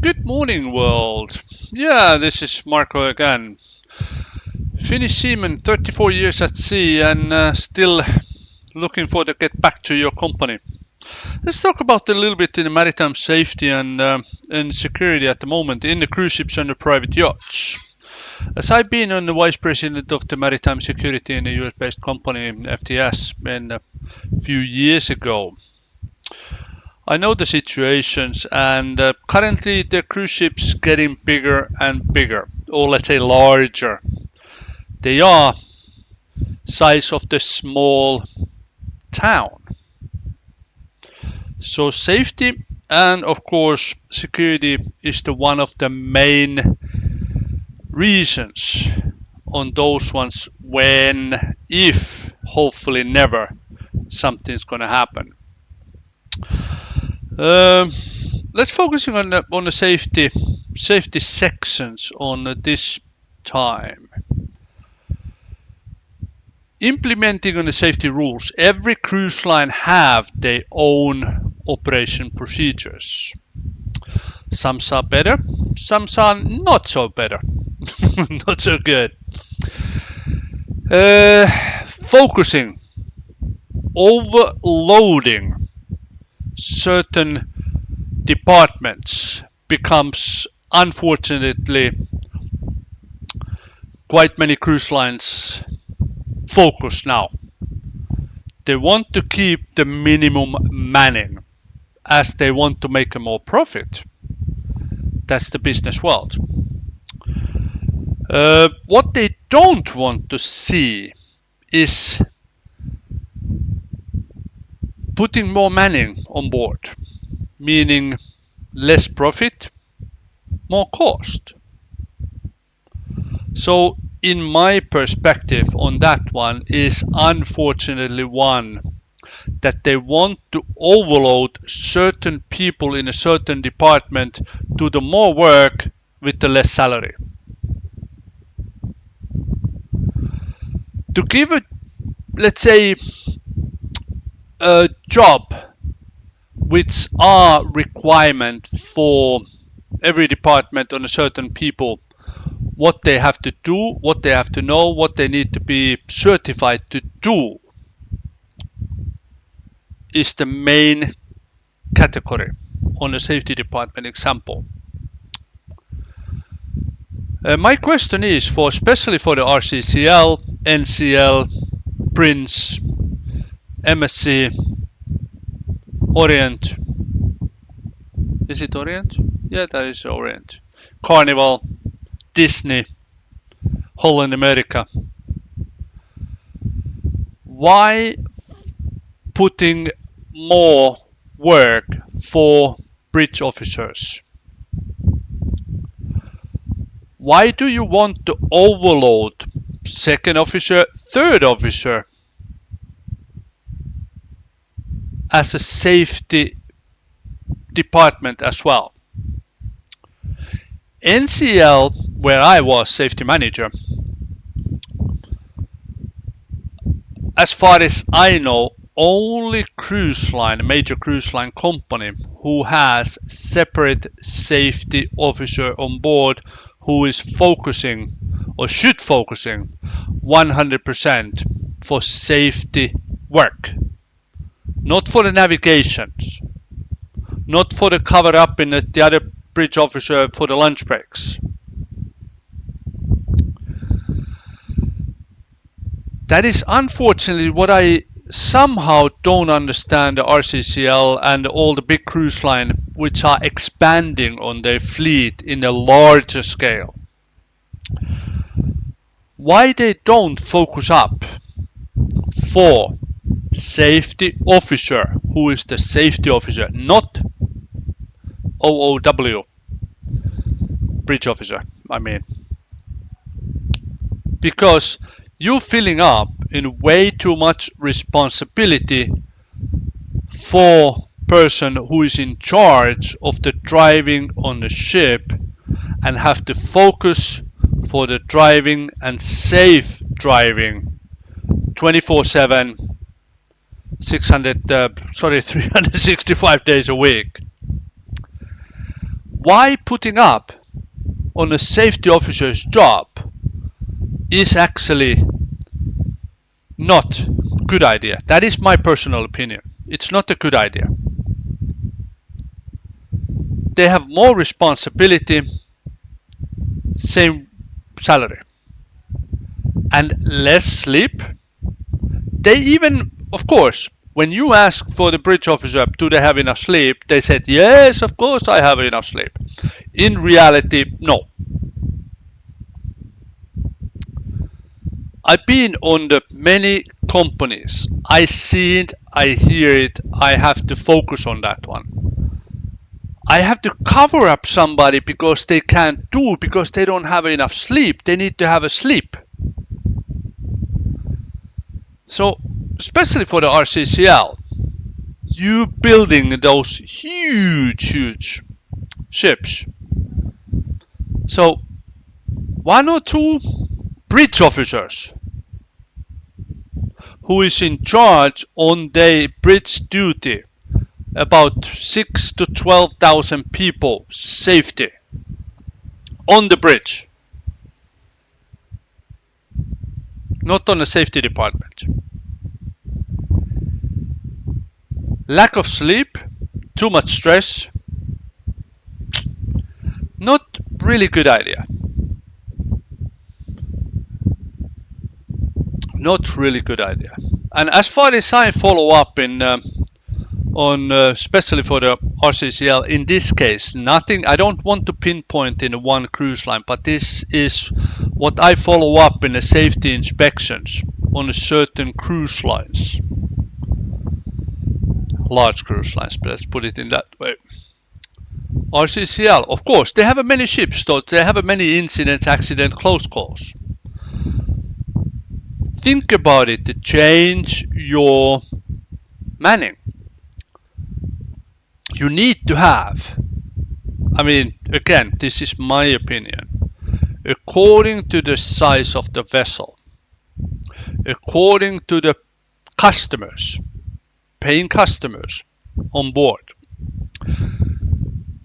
Good morning, world. Yeah, this is Marco again. Finnish seaman, 34 years at sea and still looking for to get back to your company. Let's talk about a little bit in the maritime safety and security at the moment in the cruise ships and the private yachts. As I've been on the vice president of the maritime security in a US-based company, FTS, a few years ago, I know the situations, and currently the cruise ships getting bigger and bigger, or let's say larger. They are size of the small town. So safety and of course security is the one of the main reasons on those ones when, if, hopefully never, something's gonna happen. Let's focus on the safety sections on this time. Implementing on the safety rules. Every cruise line have their own operation procedures. Some are better, some are not so better, not so good. Focusing, overloading certain departments becomes unfortunately quite many cruise lines focus now. They want to keep the minimum manning as they want to make a more profit. That's the business world. What they don't want to see is putting more manning on board, meaning less profit, more cost. So in my perspective on that one is unfortunately one that they want to overload certain people in a certain department to the more work with the less salary. To give a, let's say, a job which are requirement for every department on a certain people, what they have to do, what they have to know, what they need to be certified to do is the main category on the safety department example. My question is for especially for the RCCL, NCL, Prince, MSC, Orient. Is it Orient? Yeah, that is Orient. Carnival, Disney, Holland America. Why putting more work for bridge officers? Why do you want to overload second officer, third officer as a safety department as well? NCL, where I was safety manager, as far as I know, only cruise line, major cruise line company who has separate safety officer on board who is focusing or should focusing 100% for safety work. Not for the navigations, not for the cover up in the other bridge officer for the lunch breaks. That is unfortunately what I somehow don't understand the RCCL and all the big cruise line which are expanding on their fleet in a larger scale. Why they don't focus up for safety officer, who is the safety officer, not OOW, bridge officer, I mean. Because you're filling up in way too much responsibility for person who is in charge of the driving on the ship and have to focus for the driving and safe driving 24/7, 365 days a week. why putting up on a safety officer's job is actually not a good idea. That is my personal opinion. It's not a good idea. They have more responsibility, same salary, and less sleep. They even, of course, when you ask for the bridge officer, do they have enough sleep? They said, yes, of course I have enough sleep. In reality, no. I've been on the many companies. I see it, I hear it, I have to focus on that one. I have to cover up somebody because they can't do, because they don't have enough sleep. They need to have a sleep. So, especially for the RCCL, you building those huge ships. So, one or two bridge officers who is in charge on their bridge duty, about 6 to 12,000 people, safety on the bridge, not on the safety department. Lack of sleep, too much stress, not really good idea. Not really good idea. And as far as I follow up on especially for the RCCL, in this case, nothing. I don't want to pinpoint in one cruise line, but this is what I follow up in the safety inspections on a certain cruise lines, large cruise lines. But let's put it in that way. RCCL, of course, they have many ships, so they have many incidents, accident, close calls. Think about it to change your manning. You need to have, I mean, again, this is my opinion, according to the size of the vessel, according to the customers, paying customers on board,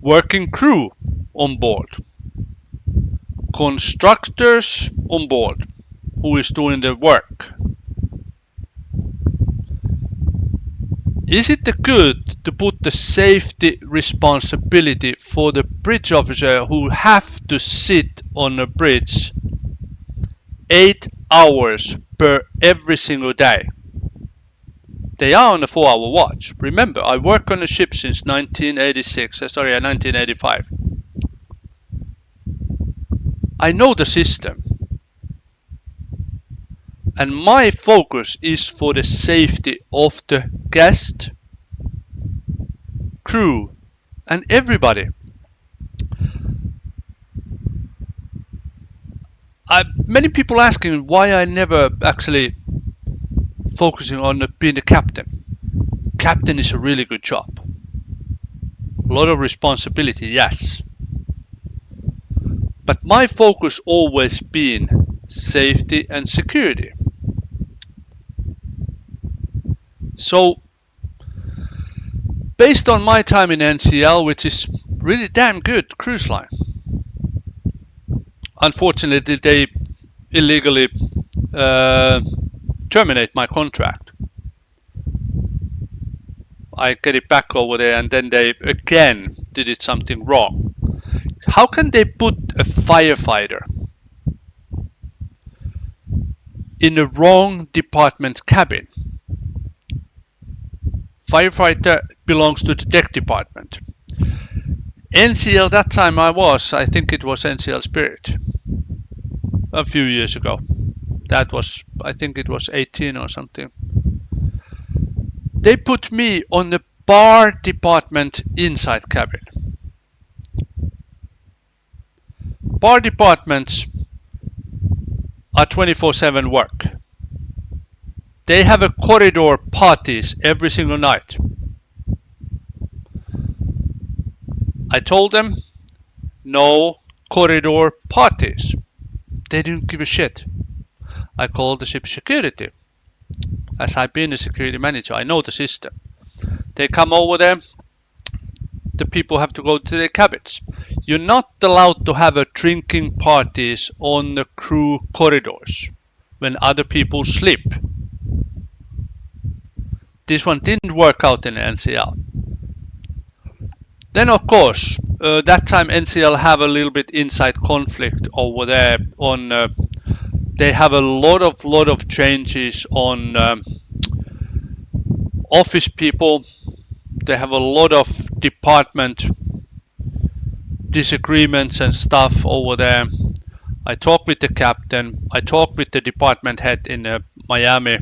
working crew on board, constructors on board, who is doing the work. Is it good to put the safety responsibility for the bridge officer who have to sit on a bridge 8 hours per every single day? They are on a 4-hour watch. Remember, I work on a ship since 1985. I know the system. And my focus is for the safety of the guest, crew, and everybody. Many people asking why I never actually focusing on being the captain. Captain is a really good job. A lot of responsibility, yes. But my focus always been safety and security. So, based on my time in NCL, which is really damn good cruise line, unfortunately they illegally terminate my contract. I get it back over there, and then they again did it something wrong. How can they put a firefighter in the wrong department cabin? Firefighter belongs to the deck department. NCL, that time I think it was NCL Spirit, a few years ago. That was, I think it was 18 or something. They put me on the bar department inside cabin. Bar departments are 24/7 work. They have a corridor parties every single night. I told them no corridor parties. They didn't give a shit. I called the ship security. As I've been a security manager, I know the system. They come over there. the people have to go to their cabins. You're not allowed to have a drinking parties on the crew corridors when other people sleep. This one didn't work out in NCL. Then of course, that time NCL have a little bit inside conflict over there on. They have a lot of changes on office people. They have a lot of department disagreements and stuff over there. I talked with the captain. I talked with the department head in Miami,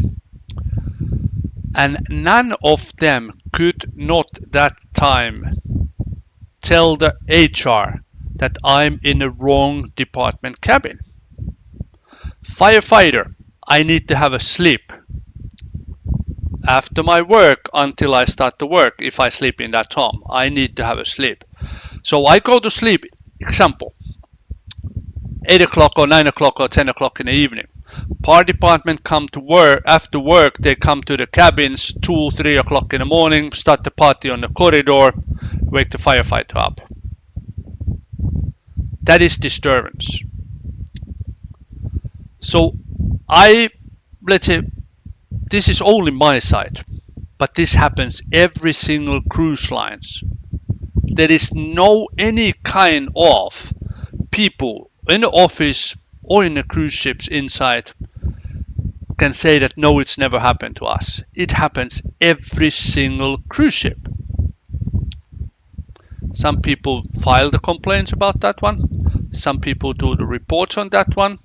and none of them could not that time tell the HR that I'm in a wrong department cabin. Firefighter, I need to have a sleep after my work until I start to work. If I sleep in that home, I need to have a sleep. So I go to sleep, example, 8 o'clock or 9 o'clock or 10 o'clock in the evening. Par department come to work. After work, they come to the cabins 2, 3 o'clock in the morning, start the party on the corridor, wake the firefighter up. That is disturbance. So let's say, this is only my side, but this happens every single cruise lines. There is no any kind of people in the office or in the cruise ships inside can say that no, it's never happened to us. It happens every single cruise ship. Some people file the complaints about that one. Some people do the reports on that one.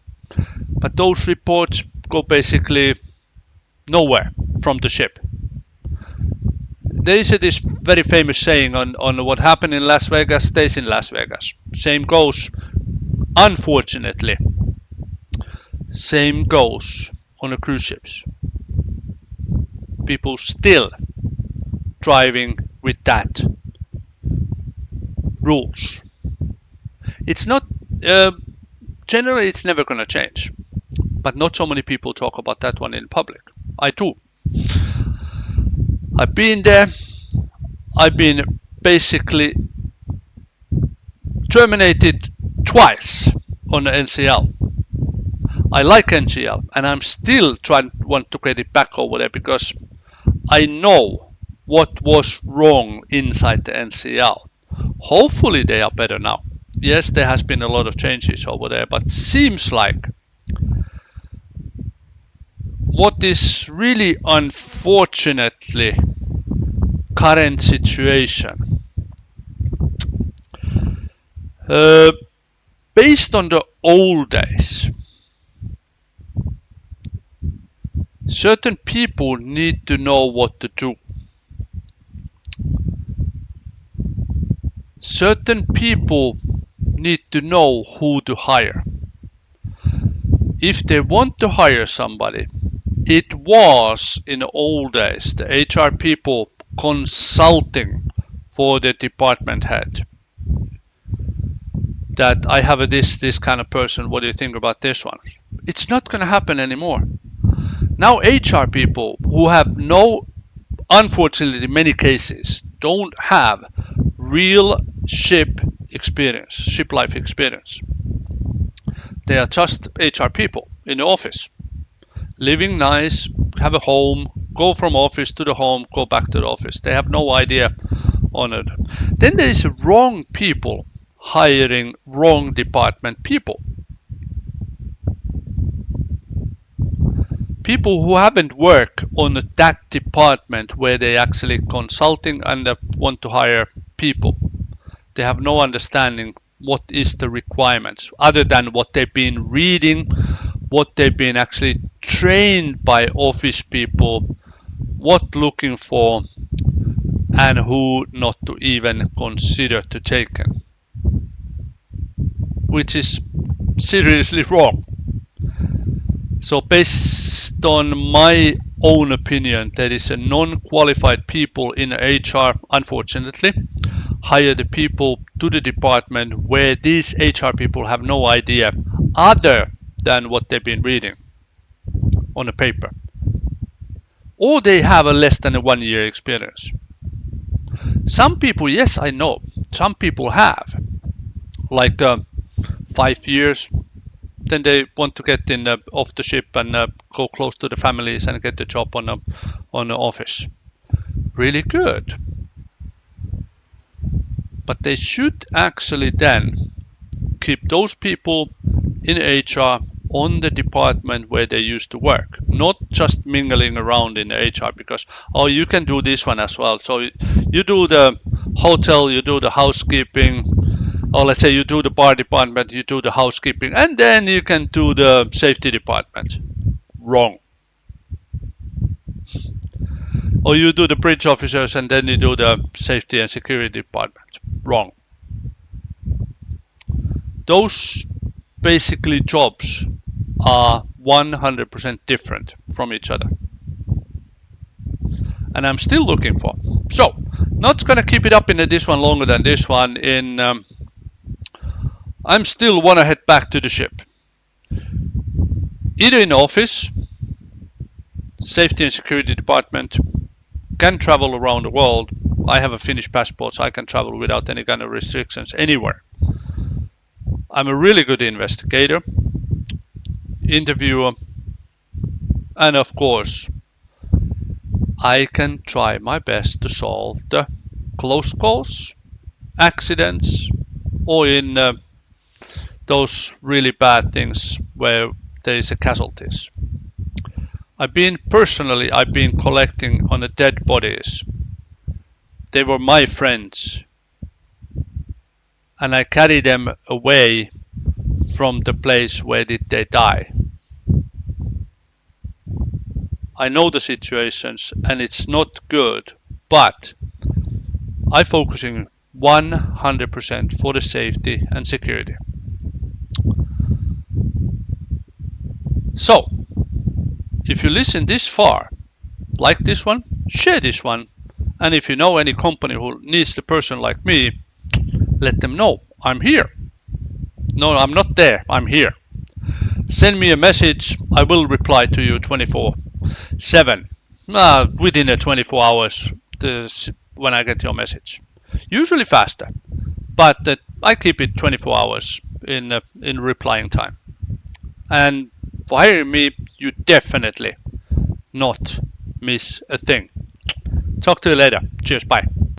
But those reports go basically nowhere from the ship. There is this very famous saying on what happened in Las Vegas stays in Las Vegas. Same goes, unfortunately, same goes on the cruise ships. People still driving with that rules. It's not, generally it's never going to change. But not so many people talk about that one in public. I do. I've been there. I've been basically terminated twice on the NCL. I like NCL and I'm still want to get it back over there because I know what was wrong inside the NCL. Hopefully they are better now. Yes, there has been a lot of changes over there, but seems like what is really unfortunately current situation, based on the old days, certain people need to know what to do. Certain people need to know who to hire. If they want to hire somebody, it was in the old days the HR people consulting for the department head. That I have this kind of person, what do you think about this one? It's not going to happen anymore. Now HR people who have unfortunately in many cases, don't have real ship experience, ship life experience. They are just HR people in the office. Living nice, have a home, go from office to the home, go back to the office. They have no idea on it. Then there is wrong people hiring wrong department people. People who haven't worked on that department where they actually consulting and want to hire people. They have no understanding what is the requirements other than what they've been reading, what they've been actually trained by office people, what looking for and who not to even consider to take, which is seriously wrong. So based on my own opinion, there is a non-qualified people in HR, unfortunately, hire the people to the department where these HR people have no idea other than what they've been reading on a paper. Or they have a less than a 1 year experience. Some people, yes, I know. Some people have like 5 years. Then they want to get in off the ship and go close to the families and get the job on the office. Really good. But they should actually then keep those people in HR on the department where they used to work, not just mingling around in HR because, oh, you can do this one as well. So you do the hotel, you do the housekeeping, or let's say you do the bar department, you do the housekeeping, and then you can do the safety department. Wrong. Or you do the bridge officers and then you do the safety and security department. Wrong. Those basically jobs are 100% different from each other. And I'm still looking for. So, not gonna keep it up in this one longer than this one. I'm still wanna head back to the ship. Either in the office, safety and security department, can travel around the world. I have a Finnish passport, so I can travel without any kind of restrictions anywhere. I'm a really good investigator, interviewer, and of course, I can try my best to solve the close calls, accidents, or in those really bad things where there is a casualties. I've been collecting on the dead bodies. They were my friends, and I carry them away from the place where did they die. I know the situations and it's not good, but I'm focusing 100% for the safety and security. So, if you listen this far, like this one, share this one, and if you know any company who needs the person like me, let them know. I'm here. No, I'm not there. I'm here. Send me a message. I will reply to you 24/7. Within 24 hours when I get your message. Usually faster, but I keep it 24 hours in replying time. And for hiring me, you definitely not miss a thing. Talk to you later. Cheers. Bye.